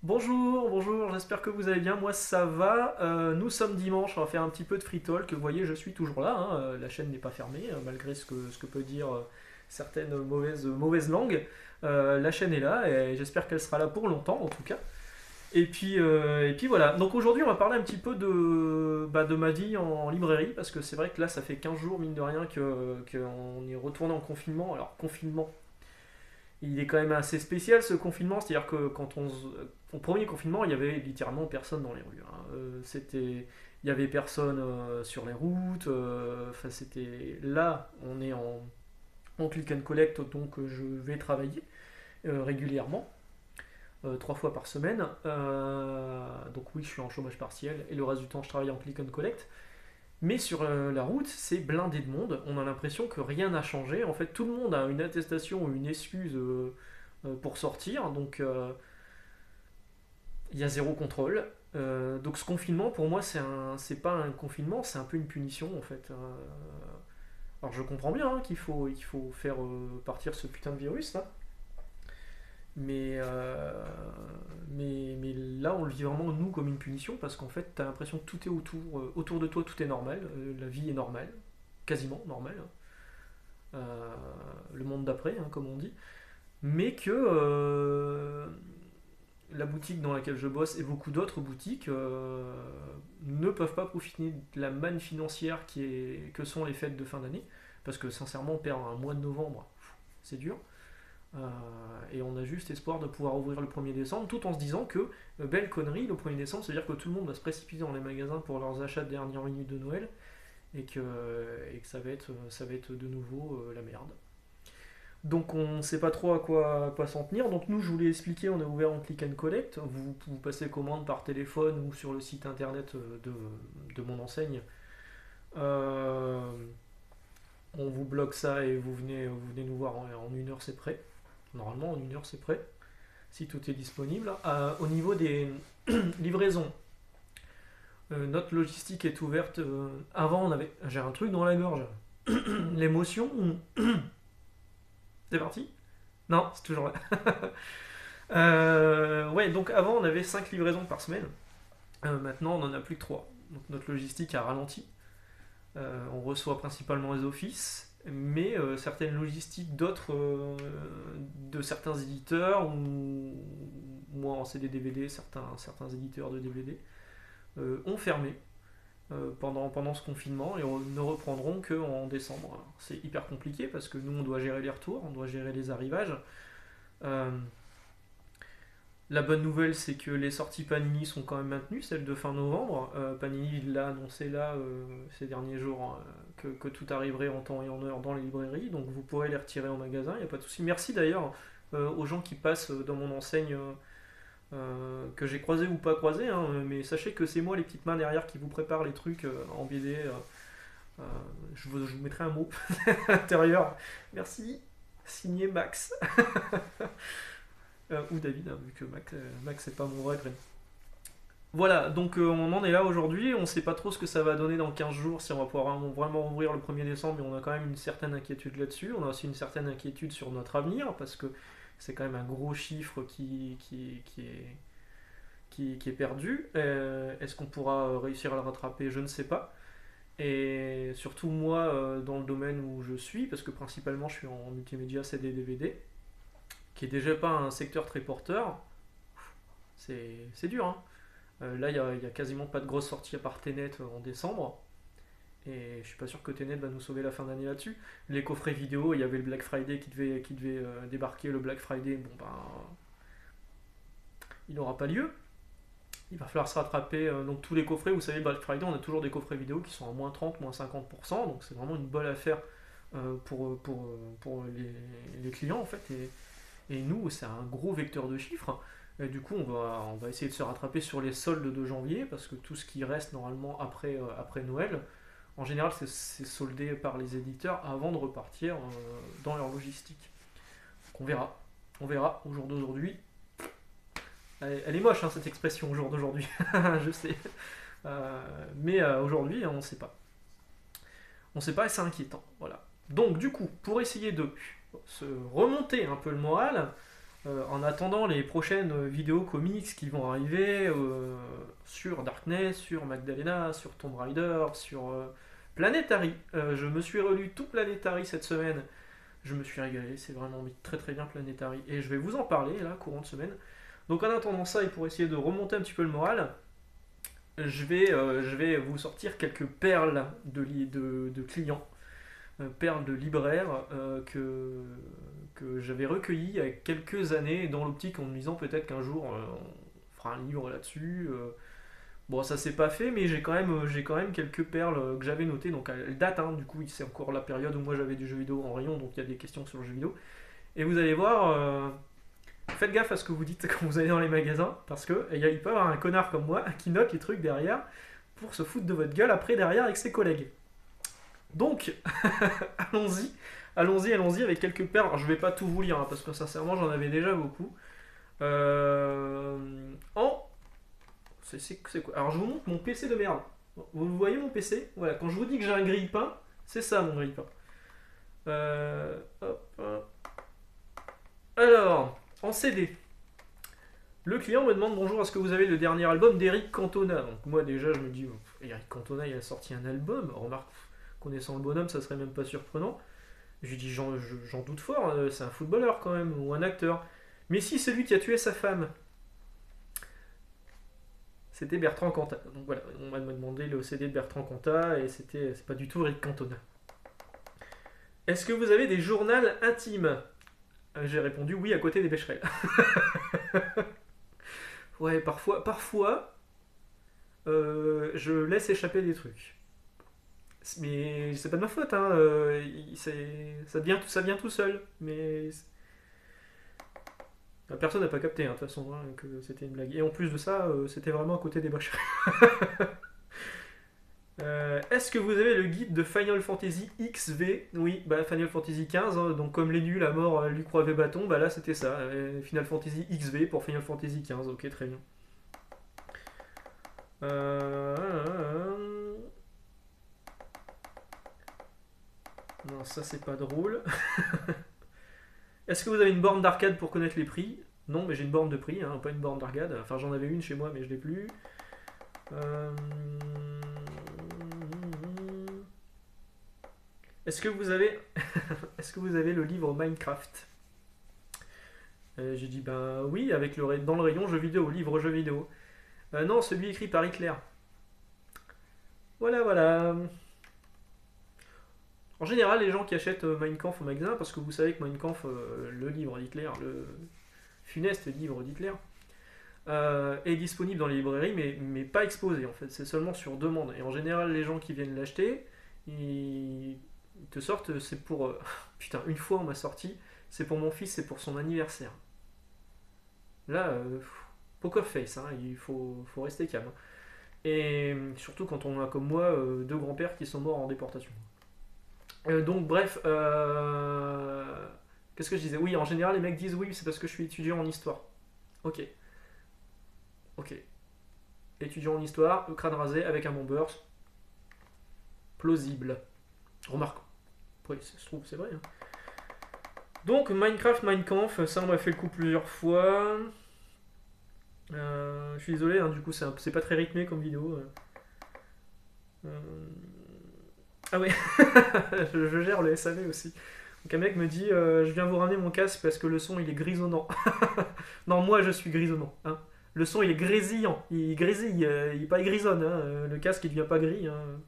Bonjour, bonjour, j'espère que vous allez bien, moi ça va. Nous sommes dimanche, on va faire un petit peu de free talk. Vous voyez, je suis toujours là, hein, la chaîne n'est pas fermée, malgré ce que peut dire certaines mauvaises langues. La chaîne est là et j'espère qu'elle sera là pour longtemps en tout cas. Et puis voilà, donc aujourd'hui on va parler un petit peu de ma vie en librairie, parce que c'est vrai que là ça fait 15 jours, mine de rien, qu'on est retourné en confinement. Alors confinement, il est quand même assez spécial ce confinement, c'est-à-dire que au premier confinement, il y avait littéralement personne dans les rues, hein. Il y avait personne sur les routes. Enfin, c'était là, on est en click and collect, donc je vais travailler régulièrement, 3 fois par semaine. Donc oui, je suis en chômage partiel et le reste du temps, je travaille en click and collect. Mais sur la route, c'est blindé de monde. On a l'impression que rien n'a changé. En fait, tout le monde a une attestation ou une excuse pour sortir. Donc, il y a zéro contrôle. Donc, ce confinement, pour moi, c'est pas un confinement, c'est un peu une punition, en fait. Alors, je comprends bien, hein, qu'il faut faire partir ce putain de virus, là. Mais là, on le vit vraiment, nous, comme une punition, parce qu'en fait, t'as l'impression que tout est autour de toi, tout est normal. La vie est normale, quasiment normale, hein. Le monde d'après, hein, comme on dit. Mais que la boutique dans laquelle je bosse et beaucoup d'autres boutiques ne peuvent pas profiter de la manne financière que sont les fêtes de fin d'année. Parce que sincèrement, on perd un mois de novembre, c'est dur. Euh, et on a juste espoir de pouvoir ouvrir le 1er décembre, tout en se disant que, belle connerie, le 1er décembre, c'est-à-dire que tout le monde va se précipiter dans les magasins pour leurs achats de dernière minute de Noël, et que ça va être de nouveau la merde. Donc on ne sait pas trop à quoi s'en tenir. Donc nous, je vous l'ai expliqué, on est ouvert en click and collect. Vous passez commande par téléphone ou sur le site internet de mon enseigne. Euh, on vous bloque ça et vous venez nous voir en 1 heure, c'est prêt. Normalement, en 1 heure, c'est prêt, si tout est disponible. Au niveau des livraisons, notre logistique est ouverte. Avant, j'ai un truc dans la gorge. L'émotion, c'est parti. Non, c'est toujours là. Ouais, donc avant on avait 5 livraisons par semaine. Maintenant on en a plus que 3. Donc notre logistique a ralenti. On reçoit principalement les offices, mais certaines logistiques d'autres, de certains éditeurs, ou moi en CD-DVD, certains éditeurs de DVD, ont fermé pendant ce confinement et ne reprendront qu'en décembre. Alors, c'est hyper compliqué parce que nous on doit gérer les retours, on doit gérer les arrivages. Euh, La bonne nouvelle, c'est que les sorties Panini sont quand même maintenues, celles de fin novembre. Panini l'a annoncé là, ces derniers jours, hein, que tout arriverait en temps et en heure dans les librairies, donc vous pourrez les retirer en magasin, il n'y a pas de souci. Merci d'ailleurs aux gens qui passent dans mon enseigne, que j'ai croisé ou pas croisé, hein, mais sachez que c'est moi les petites mains derrière qui vous prépare les trucs en BD. Euh, je vous mettrai un mot à l'intérieur. Merci, signé Max. Ou David, hein, vu que Max c'est pas mon vrai prénom. Voilà, donc on en est là aujourd'hui, on sait pas trop ce que ça va donner dans 15 jours, si on va pouvoir vraiment ouvrir le 1er décembre, mais on a quand même une certaine inquiétude là-dessus. On a aussi une certaine inquiétude sur notre avenir, parce que c'est quand même un gros chiffre qui est perdu. Est-ce qu'on pourra réussir à le rattraper? Je ne sais pas. Et surtout moi, dans le domaine où je suis, parce que principalement je suis en multimédia CD DVD, qui est déjà pas un secteur très porteur, c'est dur, hein. Là, il y a quasiment pas de grosses sorties à part Tenet en décembre. Et je suis pas sûr que Tenet va nous sauver la fin d'année là-dessus. Les coffrets vidéo, il y avait le Black Friday qui devait débarquer. Le Black Friday, bon ben, il n'aura pas lieu. Il va falloir se rattraper. Donc tous les coffrets, vous savez, Black Friday, on a toujours des coffrets vidéo qui sont à moins 30, moins 50%. Donc c'est vraiment une bonne affaire pour les clients en fait. Et nous, c'est un gros vecteur de chiffres. Et du coup, on va essayer de se rattraper sur les soldes de janvier, parce que tout ce qui reste normalement après Noël, en général, c'est soldé par les éditeurs avant de repartir dans leur logistique. Donc on verra. On verra au jour d'aujourd'hui. Elle est moche, hein, cette expression, au jour d'aujourd'hui. Je sais. Mais aujourd'hui, on ne sait pas. On ne sait pas et c'est inquiétant. Voilà. Donc, du coup, pour essayer de se remonter un peu le moral, En attendant les prochaines vidéos comics qui vont arriver sur Darkness, sur Magdalena, sur Tomb Raider, sur Planetary. Je me suis relu tout Planetary cette semaine. Je me suis régalé, c'est vraiment très très bien Planetary. Et je vais vous en parler là, courant de semaine. Donc en attendant ça, et pour essayer de remonter un petit peu le moral, je vais vous sortir quelques perles de clients, perles de libraires que j'avais recueillies il y a quelques années dans l'optique en me disant peut-être qu'un jour on fera un livre là-dessus. Bon, ça s'est pas fait, mais j'ai quand même quelques perles que j'avais notées. Donc elles datent, hein, du coup, c'est encore la période où moi j'avais du jeu vidéo en rayon, donc il y a des questions sur le jeu vidéo. Et vous allez voir, faites gaffe à ce que vous dites quand vous allez dans les magasins, parce que il peut y avoir un connard comme moi qui note les trucs derrière pour se foutre de votre gueule après derrière avec ses collègues. Donc, allons-y, allons-y avec quelques perles. Alors, je vais pas tout vous lire, hein, parce que sincèrement j'en avais déjà beaucoup. En c'est quoi? Alors je vous montre mon PC de merde. Vous voyez mon PC? Voilà, quand je vous dis que j'ai un grille-pain, c'est ça mon grille-pain. Hop. Alors, en CD. Le client me demande bonjour, est-ce que vous avez le dernier album d'Eric Cantona? Donc moi déjà je me dis, Eric Cantona il a sorti un album. Remarque, connaissant le bonhomme, ça serait même pas surprenant. Je lui dis j'en doute fort, c'est un footballeur quand même, ou un acteur. Mais si, c'est lui qui a tué sa femme. C'était Bertrand Cantat. Donc voilà, on m'a demandé le CD de Bertrand Cantat et c'est pas du tout Eric Cantona. Est-ce que vous avez des journaux intimes? J'ai répondu oui à côté des Becherel. Ouais, parfois je laisse échapper des trucs. Mais c'est pas de ma faute, hein. Ça vient tout seul. Mais personne n'a pas capté, hein, de toute façon, hein, que c'était une blague. Et en plus de ça, c'était vraiment à côté des Becherel. Est-ce que vous avez le guide de Final Fantasy XV? Oui, bah Final Fantasy XV, hein, donc comme les nuls, la mort lui croivait bâton, bah là c'était ça. Final Fantasy XV pour Final Fantasy XV, ok, très bien. Non, ça c'est pas drôle. Est-ce que vous avez une borne d'arcade pour connaître les prix? Non, mais j'ai une borne de prix, hein, pas une borne d'arcade. Enfin, j'en avais une chez moi, mais je l'ai plus. Est-ce que vous avez est-ce que vous avez le livre Minecraft? J'ai dit ben oui, avec dans le rayon jeux vidéo, livre jeux vidéo. Non, celui écrit par Hitler. Voilà. En général, les gens qui achètent Mein Kampf au magasin, parce que vous savez que Mein Kampf, le livre d'Hitler, le funeste livre d'Hitler, est disponible dans les librairies, mais pas exposé en fait, c'est seulement sur demande. Et en général, les gens qui viennent l'acheter, ils te sortent, c'est pour. Putain, une fois on m'a sorti, c'est pour mon fils, c'est pour son anniversaire. Là, poker face, hein, il faut rester calme. Et surtout quand on a comme moi deux grands-pères qui sont morts en déportation. Donc bref, qu'est-ce que je disais? Oui, en général les mecs disent oui, c'est parce que je suis étudiant en histoire. Ok. Étudiant en histoire, crâne rasé avec un bomber, plausible. Remarque. Oui, ça se trouve, c'est vrai. Hein. Donc Minecraft, Mein Kampf, ça on m'a fait le coup plusieurs fois. Je suis désolé, hein, du coup c'est pas très rythmé comme vidéo. Ah ouais, je gère le SAV aussi. Donc un mec me dit je viens vous ramener mon casque parce que le son il est grisonnant. Non, moi je suis grisonnant. Hein. Le son il est grésillant, il grésille, il pas grisonne. Hein. Le casque il devient pas gris. Hein.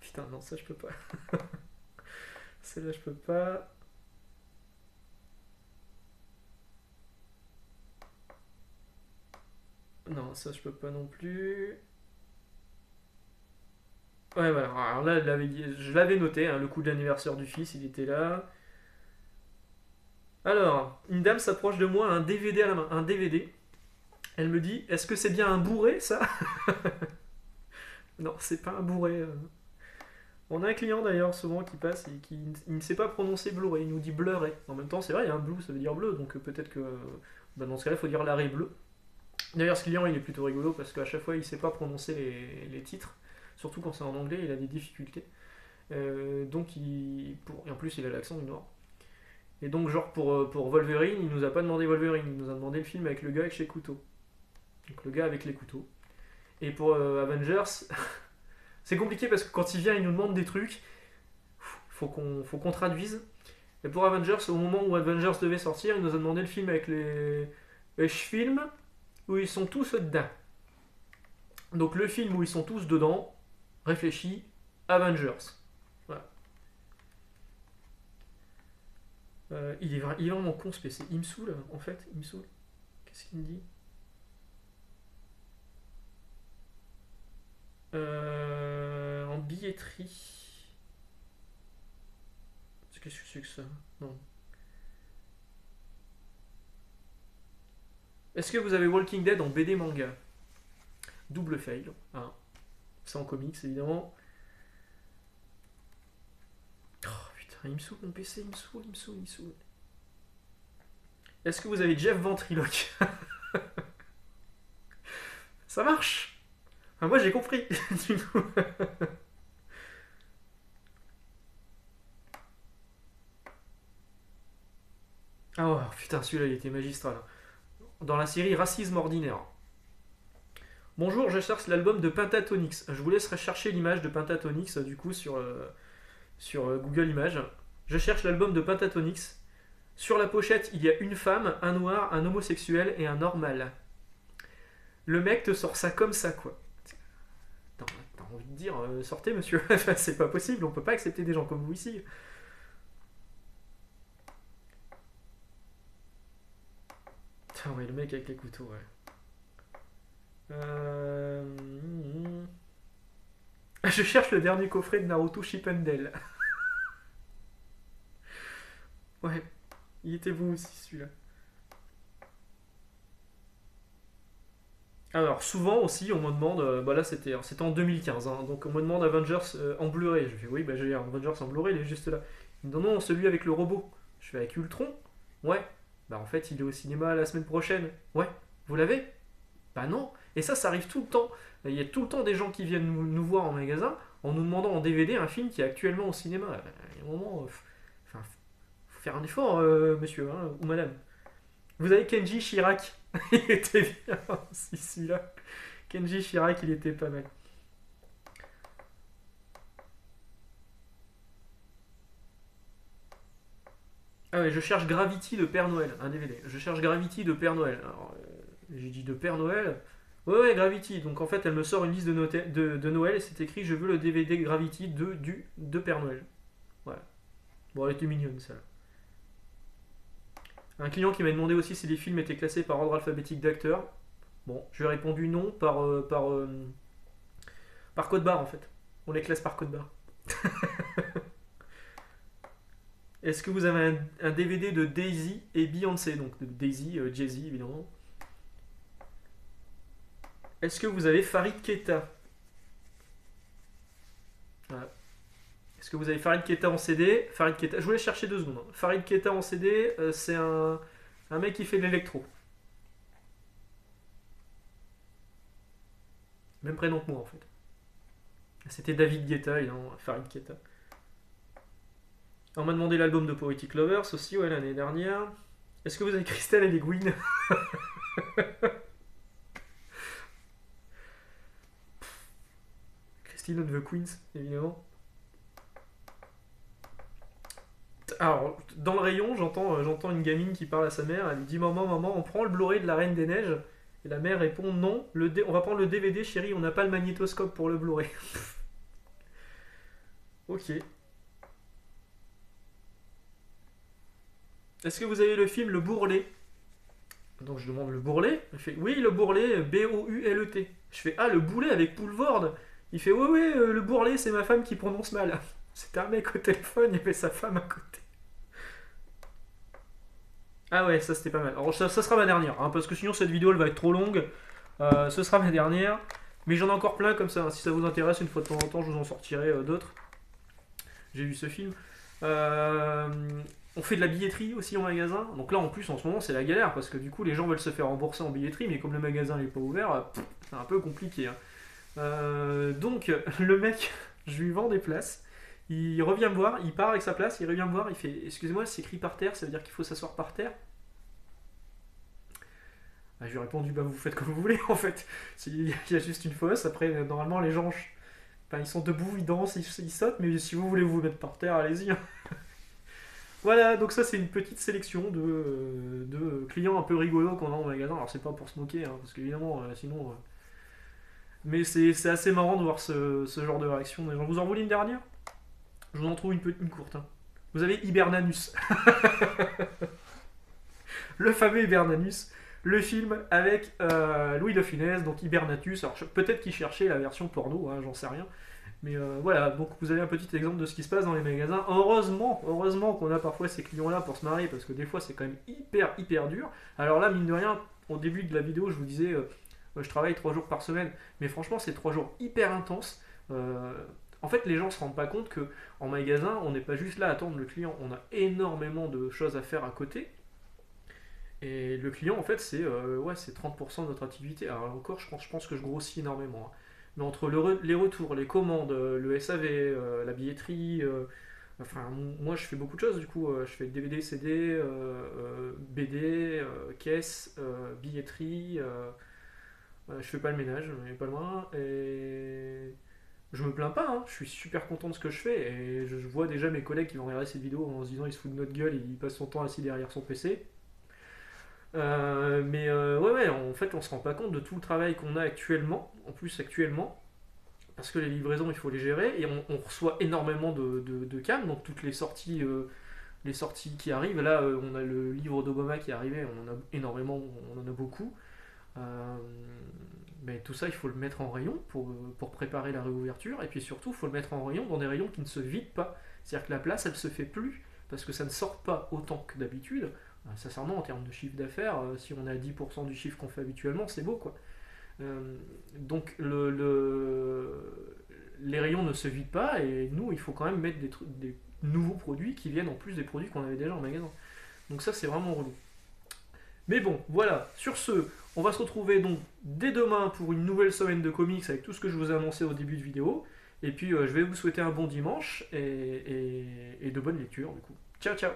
Putain, non, ça je peux pas. Celle-là je peux pas. Non, ça je peux pas non plus. Ouais, voilà. Alors là, je l'avais noté, hein, le coup de l'anniversaire du fils, il était là. Alors, une dame s'approche de moi, un DVD à la main, un DVD. Elle me dit, est-ce que c'est bien un bourré, ça? Non, c'est pas un bourré. On a un client d'ailleurs souvent qui passe et qui il ne sait pas prononcer Blu-ray, il nous dit Blu-ray. En même temps, c'est vrai, un blue ça veut dire bleu, donc peut-être que bah, dans ce cas-là, il faut dire l'arrêt bleu. D'ailleurs, ce client il est plutôt rigolo parce qu'à chaque fois il ne sait pas prononcer les titres. surtout quand c'est en anglais, il a des difficultés. Donc et en plus il a l'accent du Nord. Et donc genre pour Wolverine, il nous a pas demandé Wolverine, il nous a demandé le film avec le gars avec les couteaux. Donc le gars avec les couteaux. Et pour Avengers, c'est compliqué parce que quand il vient, il nous demande des trucs, faut qu'on traduise. Et pour Avengers, au moment où Avengers devait sortir, il nous a demandé le film avec les films où ils sont tous dedans. Donc le film où ils sont tous dedans, réfléchis, Avengers. Voilà. Il est vraiment con ce PC. Il me saoule en fait, il me saoule. Qu'est-ce qu'il me dit? En billetterie. Qu'est-ce que c'est que ça? Non. Est-ce que vous avez Walking Dead en BD manga? Double fail. Hein. C'est en comics évidemment. Oh putain, il me saoule mon PC, il me saoule, il me saoule, il me saoule. Est-ce que vous avez Jeff Ventriloque? Ça marche. Enfin, moi j'ai compris. Du coup. Oh putain, celui-là il était magistral. Dans la série Racisme ordinaire. Bonjour, je cherche l'album de Pentatonix. Je vous laisserai chercher l'image de Pentatonix du coup sur Google Images. Je cherche l'album de Pentatonix. Sur la pochette, il y a une femme, un noir, un homosexuel et un normal. Le mec te sort ça comme ça, quoi. T'as envie de dire, sortez monsieur, c'est pas possible, on peut pas accepter des gens comme vous ici. Putain, ouais, le mec avec les couteaux, ouais. Je cherche le dernier coffret de Naruto Shippuden. Ouais, il était beau aussi celui-là. Alors souvent aussi on me demande, bah là c'était en 2015, hein, donc on me demande Avengers en Blu-ray. Je fais oui bah j'ai un Avengers en Blu-ray, il est juste là. Il me dit non, celui avec le robot. Je fais avec Ultron. Ouais. Bah en fait il est au cinéma la semaine prochaine. Ouais. Vous l'avez? Bah non. Et ça arrive tout le temps. Il y a tout le temps des gens qui viennent nous voir en magasin en nous demandant en DVD un film qui est actuellement au cinéma. Il y a un moment, enfin, faut faire un effort, monsieur hein, ou madame. Vous avez Kenji Chirac. Il était bien aussi celui-là. Kenji Chirac, il était pas mal. Ah ouais, je cherche Gravity de Père Noël, un DVD. Je cherche Gravity de Père Noël. Alors, j'ai dit de Père Noël. Ouais, ouais, Gravity. Donc en fait, elle me sort une liste de Noël et c'est écrit je veux le DVD Gravity de Père Noël. Voilà. Bon, elle était mignonne, ça. Un client qui m'a demandé aussi si les films étaient classés par ordre alphabétique d'acteurs. Bon, je lui ai répondu non par code barre en fait. On les classe par code barre. Est-ce que vous avez un DVD de Daisy et Beyoncé? Donc de Daisy, Jay-Z évidemment. Est-ce que vous avez Farid Keita? Voilà. Est-ce que vous avez Farid Keita en CD? Farid Keita, je voulais chercher 2 secondes. Hein. Farid Keita en CD, c'est un mec qui fait de l'électro. Même prénom que moi en fait. C'était David Guetta et non Farid Keita. On m'a demandé l'album de Poetic Lovers aussi, ouais, l'année dernière. Est-ce que vous avez Christelle et les Gwyn? Christine and the Queens, évidemment. Alors, dans le rayon, j'entends une gamine qui parle à sa mère. Elle lui dit maman, maman, on prend le Blu-ray de la Reine des Neiges. Et la mère répond non, on va prendre le DVD, chérie, on n'a pas le magnétoscope pour le Blu-ray. Ok. Est-ce que vous avez le film Le Bourrelet? Donc je demande le Bourrelet. Il fait oui, le Bourrelet, B-O-U-L-E-T. Je fais ah, le boulet avec Poulvord. Il fait oui, oui, le Bourrelet, c'est ma femme qui prononce mal. C'était un mec au téléphone, il y avait sa femme à côté. Ah ouais, ça c'était pas mal. Alors ça sera ma dernière, hein, parce que sinon cette vidéo elle va être trop longue. Ce sera ma dernière. Mais j'en ai encore plein comme ça. Hein. Si ça vous intéresse, une fois de temps en temps, je vous en sortirai d'autres. J'ai vu ce film. On fait de la billetterie aussi en magasin. Donc là en plus en ce moment c'est la galère parce que du coup les gens veulent se faire rembourser en billetterie mais comme le magasin n'est pas ouvert, c'est un peu compliqué. Hein. Donc le mec, je lui vends des places. Il revient me voir, il part avec sa place, il revient me voir, il fait excusez-moi, c'est écrit par terre, ça veut dire qu'il faut s'asseoir par terre. Je lui ai répondu bah vous faites comme vous voulez en fait. Il y a juste une fosse, après normalement les gens enfin, ils sont debout, ils dansent, ils sautent, mais si vous voulez vous mettre par terre, allez-y. Voilà, donc ça c'est une petite sélection de clients un peu rigolos qu'on a en magasin. Alors c'est pas pour se moquer, hein, parce qu'évidemment sinon. Mais c'est assez marrant de voir ce genre de réaction des gens. Vous en voulez une dernière? Je vous en trouve une courte. Hein. Vous avez Hibernanus. Le fameux Hibernanus. Le film avec Louis de Funès, donc Hibernatus. Alors peut-être qu'il cherchait la version porno, hein, j'en sais rien. Mais voilà, donc vous avez un petit exemple de ce qui se passe dans les magasins. Heureusement qu'on a parfois ces clients-là pour se marier, parce que des fois c'est quand même hyper dur. Alors là, mine de rien, au début de la vidéo, je vous disais, je travaille 3 jours par semaine, mais franchement, c'est 3 jours hyper intenses. En fait, les gens se rendent pas compte que en magasin, on n'est pas juste là à attendre le client, on a énormément de choses à faire à côté. Et le client, en fait, c'est 30% de notre activité. Alors encore, je pense que je grossis énormément. Hein. Mais entre les retours, les commandes, le SAV, la billetterie, enfin, moi je fais beaucoup de choses du coup. Je fais DVD, CD, BD, caisse, billetterie. Je fais pas le ménage, mais pas loin. Et je me plains pas, hein. Je suis super content de ce que je fais. Et je vois déjà mes collègues qui vont regarder cette vidéo en se disant il se fout de notre gueule, il passe son temps assis derrière son PC. Ouais, en fait, on se rend pas compte de tout le travail qu'on a actuellement, en plus actuellement, parce que les livraisons, il faut les gérer, et on reçoit énormément de cannes, donc toutes les sorties qui arrivent. Là, on a le livre d'Obama qui est arrivé, on en a énormément, on en a beaucoup. Euh, mais tout ça, il faut le mettre en rayon pour préparer la réouverture, et puis surtout, il faut le mettre en rayon dans des rayons qui ne se vident pas. C'est-à-dire que la place, elle se fait plus, parce que ça ne sort pas autant que d'habitude. Sincèrement, en termes de chiffre d'affaires, si on a 10% du chiffre qu'on fait habituellement, c'est beau quoi. Donc les rayons ne se vident pas et nous, il faut quand même mettre des nouveaux produits qui viennent en plus des produits qu'on avait déjà en magasin. Donc ça, c'est vraiment relou. Mais bon, voilà. Sur ce, on va se retrouver donc dès demain pour une nouvelle semaine de comics avec tout ce que je vous ai annoncé au début de vidéo. Et puis, je vais vous souhaiter un bon dimanche et de bonnes lectures du coup. Ciao, ciao!